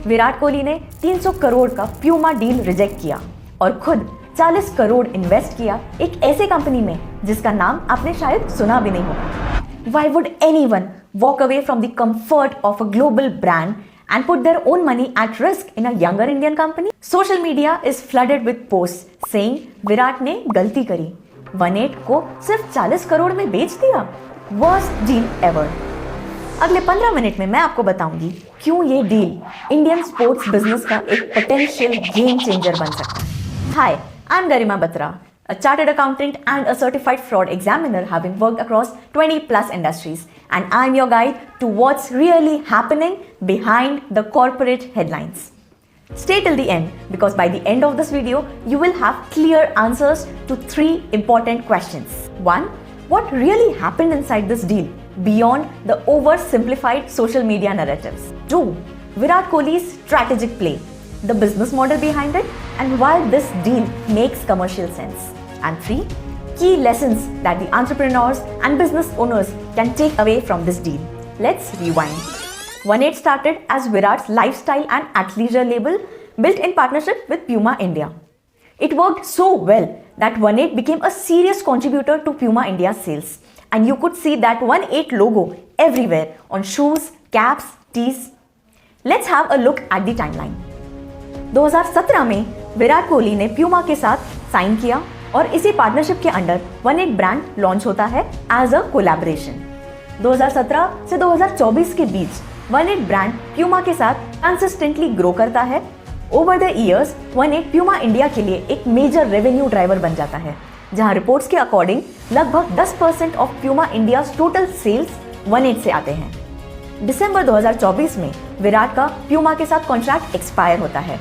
विराट कोहली ने 300 करोड़ का Puma deal reject किया और खुद 40 करोड़ इन्वेस्ट किया एक ऐसे कंपनी में जिसका नाम आपने शायद सुना भी नहीं होगा। Why would anyone walk away from the comfort of a global brand and put their own money at risk in a younger Indian company? Social media is flooded with posts saying Virat ने गलती करी, 18 को सिर्फ 40 करोड़ में बेच दिया, worst deal ever। अगले 15 minute में मैं आपको बताऊंगी क्यों ये डील इंडियन स्पोर्ट्स बिजनेस का एक पोटेंशियल गेम चेंजर बन सकता है। Hi, I am Garima Batra, a chartered accountant and a certified fraud examiner having worked across 20 plus industries, and I'm your guide to what's really happening behind the corporate headlines. Stay till the end because by the end of this video you will have clear answers to 3 important questions. 1. What really happened inside this deal beyond the oversimplified social media narratives? 2. Virat Kohli's strategic play, the business model behind it, and why this deal makes commercial sense. And 3. Key lessons that the entrepreneurs and business owners can take away from this deal. Let's rewind. 18 started as Virat's lifestyle and athleisure label built in partnership with Puma India. It worked so well that 18 became a serious contributor to Puma India's sales. And you could see that 18 logo everywhere on shoes, caps, tees. Let's have a look at the timeline. 2017 में विराट कोहली ने Puma के साथ sign किया और इसी partnership के under 18 brand launch होता है एज अ कोलैबोरेशन। 2017 से 2024 के बीच 18 ब्रांड प्यूमा के साथ कंसिस्टेंटली ग्रो करता है। Over the years 18 Puma India के लिए एक मेजर रेवेन्यू ड्राइवर बन जाता है, जहां रिपोर्ट्स के अकॉर्डिंग लगभग 10% of Puma India total sales 18 से आते हैं। दिसंबर 2024 में विराट का प्यूमा के साथ कॉन्ट्रैक्ट एक्सपायर होता है।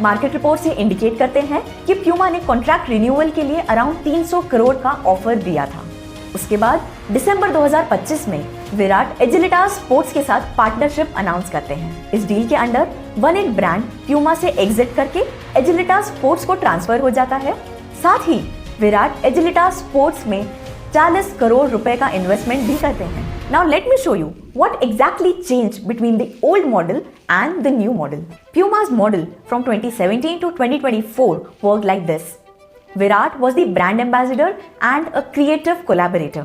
मार्केट रिपोर्ट्स ये इंडिकेट करते हैं कि प्यूमा ने कॉन्ट्रैक्ट रिन्यूअल के लिए अराउंड 300 करोड़ का ऑफर दिया था। उसके बाद दिसंबर 2025 में विराट एजिलिटास स्पोर्ट्स के साथ पार्टनरशिप अनाउंस करते हैं। इस डील के अंडर 18 ब्रांड प्यूमा से एग्जिट करके एजिलिटास स्पोर्ट्स को ट्रांसफर हो जाता है। साथ ही विराट एजिलिटास स्पोर्ट्स में 40 करोड़ रुपए का इन्वेस्टमेंट भी करते हैं। Now let me show you what exactly changed between the old model and the new model. Puma's model from 2017 to 2024 worked like this. Virat was the brand ambassador and a creative collaborator.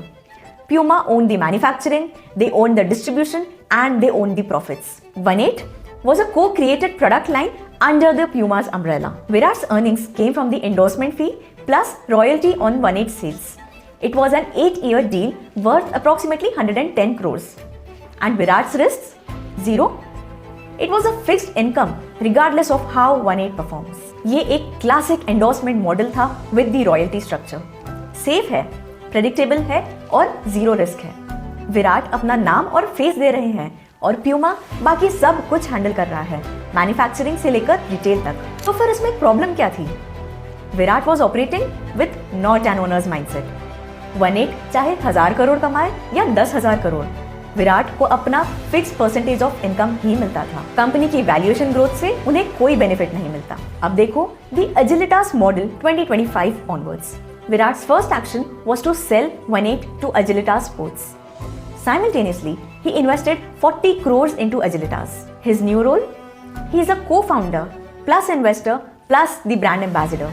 Puma owned the manufacturing, they owned the distribution, and they owned the profits. 18 was a co-created product line under the Puma's umbrella. Virat's earnings came from the endorsement fee plus royalty on 18 sales. It was an 8-year deal worth approximately 110 crores. And Virat's risks? 0. It was a fixed income regardless of how 18 performs. ये एक classic endorsement model था with the royalty structure. Safe है, predictable है और 0 risk है। विराट अपना नाम और फेस दे रहे हैं और प्यूमा बाकी सब कुछ हैंडल कर रहा है, मैन्युफैक्चरिंग से लेकर रिटेल तक। तो फिर इसमें प्रॉब्लम क्या थी? Virat was operating with not an owners mindset. 18 चाहे 1000 करोड़ कमाए या 10,000 करोड़, विराट को अपना फिक्स परसेंटेज ऑफ इनकम ही मिलता था। कंपनी की वैल्यूएशन ग्रोथ से उन्हें कोई बेनिफिट नहीं मिलता। अब देखो the Agilitas model 2025 onwards. Virat's first action was to sell 18 to Agilitas sports. Simultaneously, he invested 40 crores into Agilitas. His new role? He is a co-founder, plus investor, plus the brand ambassador.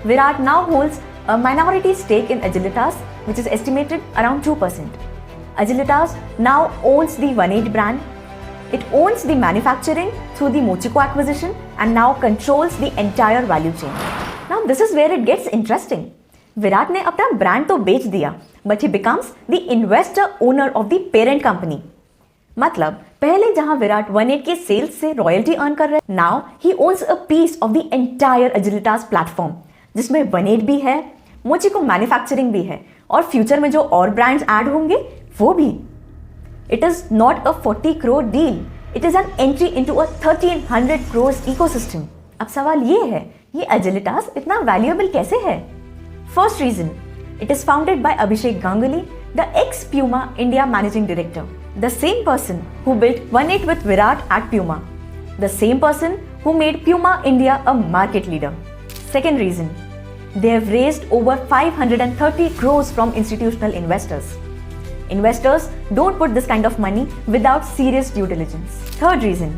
Virat now holds a minority stake in Agilitas, which is estimated around 2%. Agilitas now owns the 18 brand. It owns the manufacturing through the Mochico acquisition and now controls the entire value chain. Now this is where it gets interesting. Virat ने अपना brand तो बेच दिया, but he becomes the investor owner of the parent company. मतलब पहले जहां विराट 18 के sales से रॉयल्टी अर्न कर रहे, now he owns a piece of the entire Agilitas platform, जिसमें 18 भी है, मोचिको मैन्युफैक्चरिंग भी है और फ्यूचर में जो और ब्रांड्स ऐड होंगे वो भी। It is not a 40 crore deal, it is an entry into a 1300 crore ecosystem. अब सवाल ये है, ये एजिलिटास इतना वैल्यूएबल कैसे है? First reason, it is founded by Abhishek Ganguly, the ex-Puma India managing director, the same person who built 18 with Virat at Puma, the same person who made Puma India a market leader. Second reason, they have raised over 530 crores from institutional investors. Investors don't put this kind of money without serious due diligence. Third reason,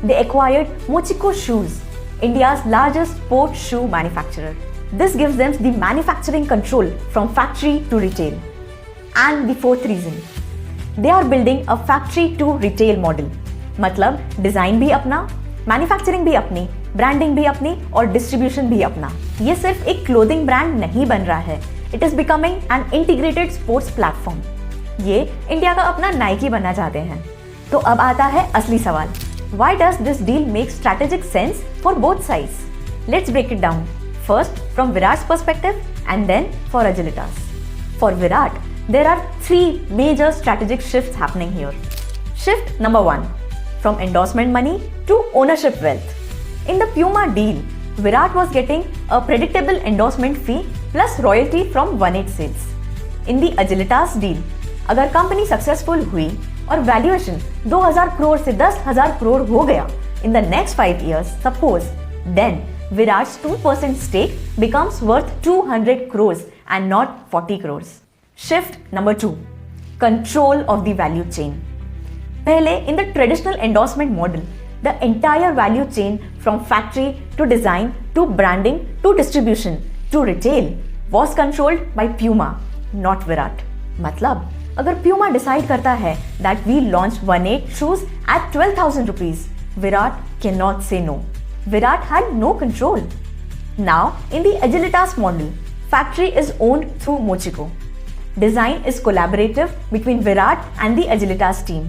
they acquired Mochico Shoes, India's largest sports shoe manufacturer. This gives them the manufacturing control from factory to retail. And the fourth reason, they are building a factory to retail model. मतलब design भी अपना, manufacturing भी अपनी, branding भी अपनी और distribution भी अपना। ये सिर्फ एक क्लोथिंग ब्रांड नहीं बन रहा है, it is becoming an integrated sports platform. ये इंडिया का अपना नाइकी बनना चाहते हैं। तो अब आता है असली सवाल, why does this deal make strategic sense for both sides? Let's break it down, first from Virat's perspective and then for Agilitas. For Virat, there are three major strategic shifts happening here. Shift number 1, from endorsement money to ownership wealth. In the Puma deal, Virat was getting a predictable endorsement fee plus royalty from 1/8 sales. In the Agilitas deal, अगर company successful हुई और valuation 2000 crore से 10,000 करोड़ हो गया in the next 5 years, suppose, then Virat's 2% stake becomes worth 200 crores and not 40 crores. Shift number 2, control of the value chain. पहले in the traditional endorsement model, the entire value chain from factory to design to branding to distribution to retail was controlled by Puma, not Virat. मतलब अगर Puma decide करता है that we launch 1/8 shoes at 12,000 rupees, Virat cannot say no. Virat had no control. Now in the Agilitas model, factory is owned through Mochico. Design is collaborative between Virat and the Agilitas team.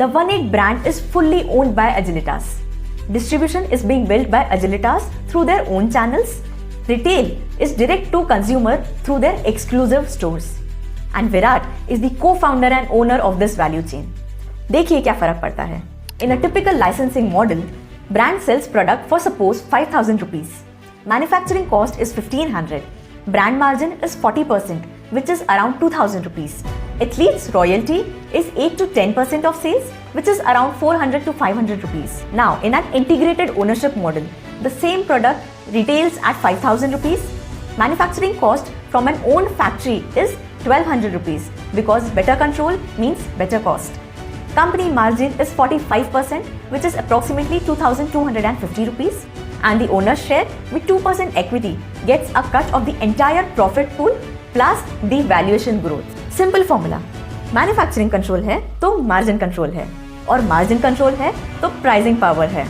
The 1/8 brand is fully owned by Agilitas. Distribution is being built by Agilitas through their own channels. Retail is direct to consumer through their exclusive stores. And Virat is the co-founder and owner of this value chain. देखिए क्या फर्क पड़ता है. In a typical licensing model, brand sells product for suppose 5,000 rupees. Manufacturing cost is 1,500. Brand margin is 40%. Which is around 2,000 rupees. Athlete's royalty is 8 to 10% of sales, which is around 400 to 500 rupees. Now, in an integrated ownership model, the same product retails at 5,000 rupees. Manufacturing cost from an owned factory is 1,200 rupees because better control means better cost. Company margin is 45%, which is approximately 2,250 rupees. And the owner's share with 2% equity gets a cut of the entire profit pool plus the valuation growth. Simple formula, manufacturing control है तो margin control है और margin control है तो pricing power है।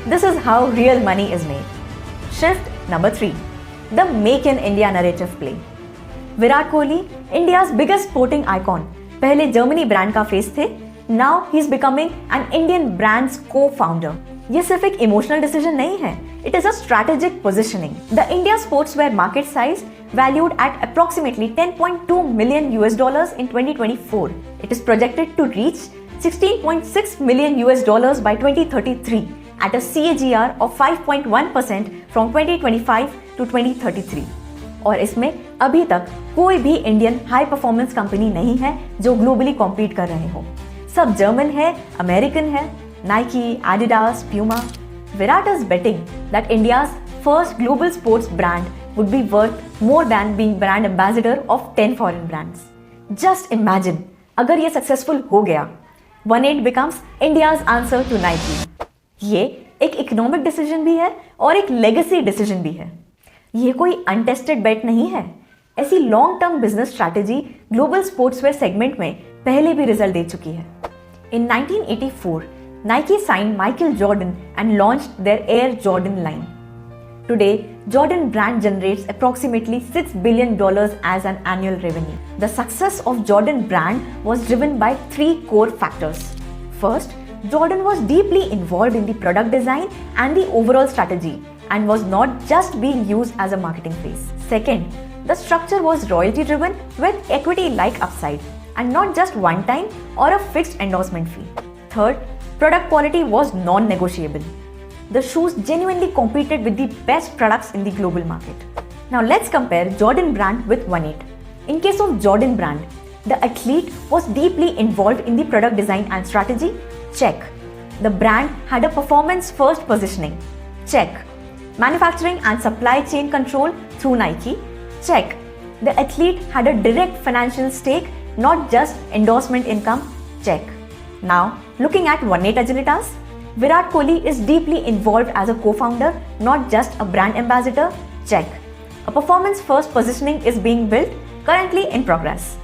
This is how real money is made. Shift number 3, the make in India narrative play. Virat Kohli, India's biggest sporting icon, पहले Germany brand का face थे, now he is becoming an Indian brand's co-founder. ये सिर्फ एक emotional decision नहीं है, it is a strategic positioning. The India sportswear market size valued at approximately $10.2 million in 2024. It is projected to reach $16.6 million by 2033 at a CAGR of 5.1% from 2025 to 2033. और इसमें अभी तक कोई भी इंडियन हाई परफॉर्मेंस कंपनी नहीं है जो globally compete कर रहे हो। सब जर्मन है, अमेरिकन है, Nike, Adidas, Puma. Virat is betting that India's first global sports brand would be worth more than being brand ambassador of 10 foreign brands. Just imagine, अगर ये successful हो गया, 1/8 becomes India's answer to Nike. ये एक economic decision भी है और एक legacy decision भी है। ये कोई untested bet नहीं है। ऐसी long term business strategy global sportswear segment में पहले भी result दे चुकी है। In 1984, Nike signed Michael Jordan and launched their Air Jordan line. Today, Jordan brand generates approximately $6 billion as an annual revenue. The success of Jordan brand was driven by 3 core factors. First, Jordan was deeply involved in the product design and the overall strategy and was not just being used as a marketing phase. Second, the structure was royalty driven with equity-like upside and not just one time or a fixed endorsement fee. Third, product quality was non-negotiable. The shoes genuinely competed with the best products in the global market. Now let's compare Jordan brand with 1/8. In case of Jordan brand, the athlete was deeply involved in the product design and strategy. Check. The brand had a performance-first positioning. Check. Manufacturing and supply chain control through Nike. Check. The athlete had a direct financial stake, not just endorsement income. Check. Now, looking at 1/8 Agilitas, Virat Kohli is deeply involved as a co-founder, not just a brand ambassador? Check. A performance-first positioning is being built, currently in progress.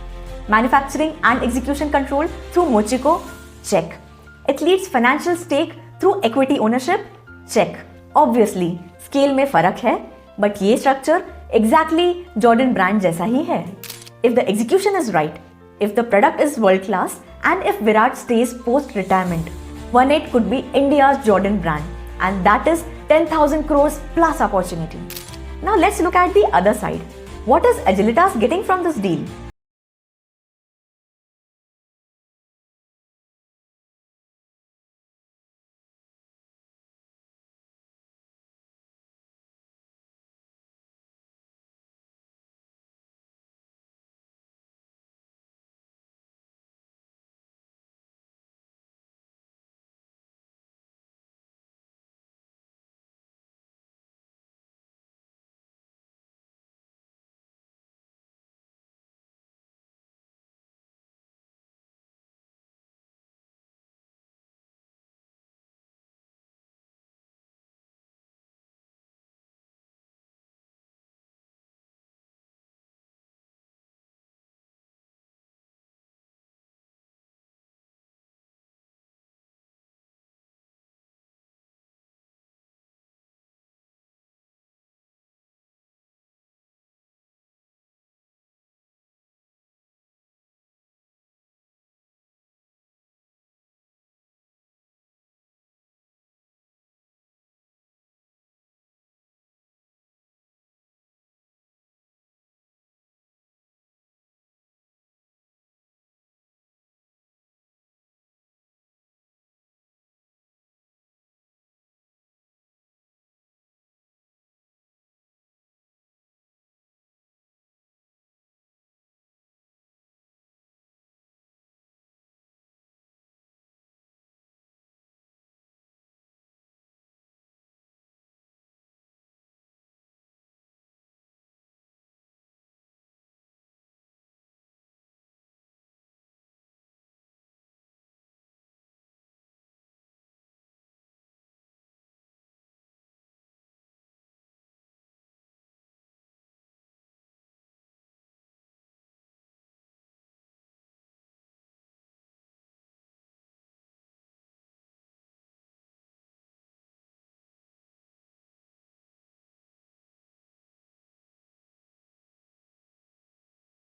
Manufacturing and execution control through Mochico? Check. Athletes' financial stake through equity ownership? Check. Obviously, scale में फर्क है, but ये structure exactly Jordan brand जैसा ही है. If the execution is right, if the product is world class, and if Virat stays post-retirement, 1-8 could be India's Jordan brand, and that is 10,000 crores plus opportunity. Now let's look at the other side. What is Agilitas getting from this deal?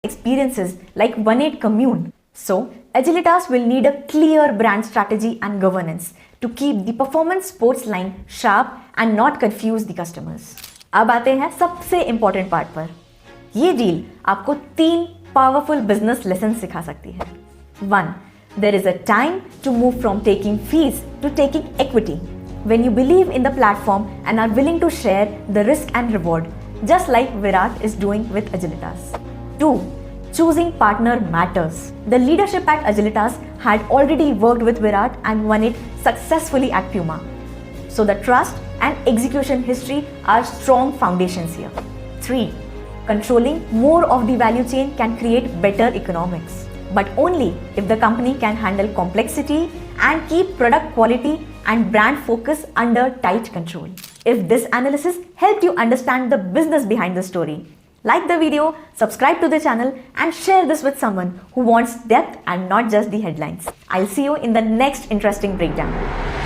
Experiences like 1-8 Commune. So, Agilitas will need a clear brand strategy and governance to keep the performance sports line sharp and not confuse the customers. अब आते हैं सबसे important part पर. ये deal आपको 3 powerful business lessons सिखा सकती है. 1. There is a time to move from taking fees to taking equity. When you believe in the platform and are willing to share the risk and reward, just like Virat is doing with Agilitas. 2. Choosing partner matters. The leadership at Agilitas had already worked with Virat and 1-8 successfully at Puma. So the trust and execution history are strong foundations here. 3. Controlling more of the value chain can create better economics, but only if the company can handle complexity and keep product quality and brand focus under tight control. If this analysis helped you understand the business behind the story, like the video, subscribe to the channel and share this with someone who wants depth and not just the headlines. I'll see you in the next interesting breakdown.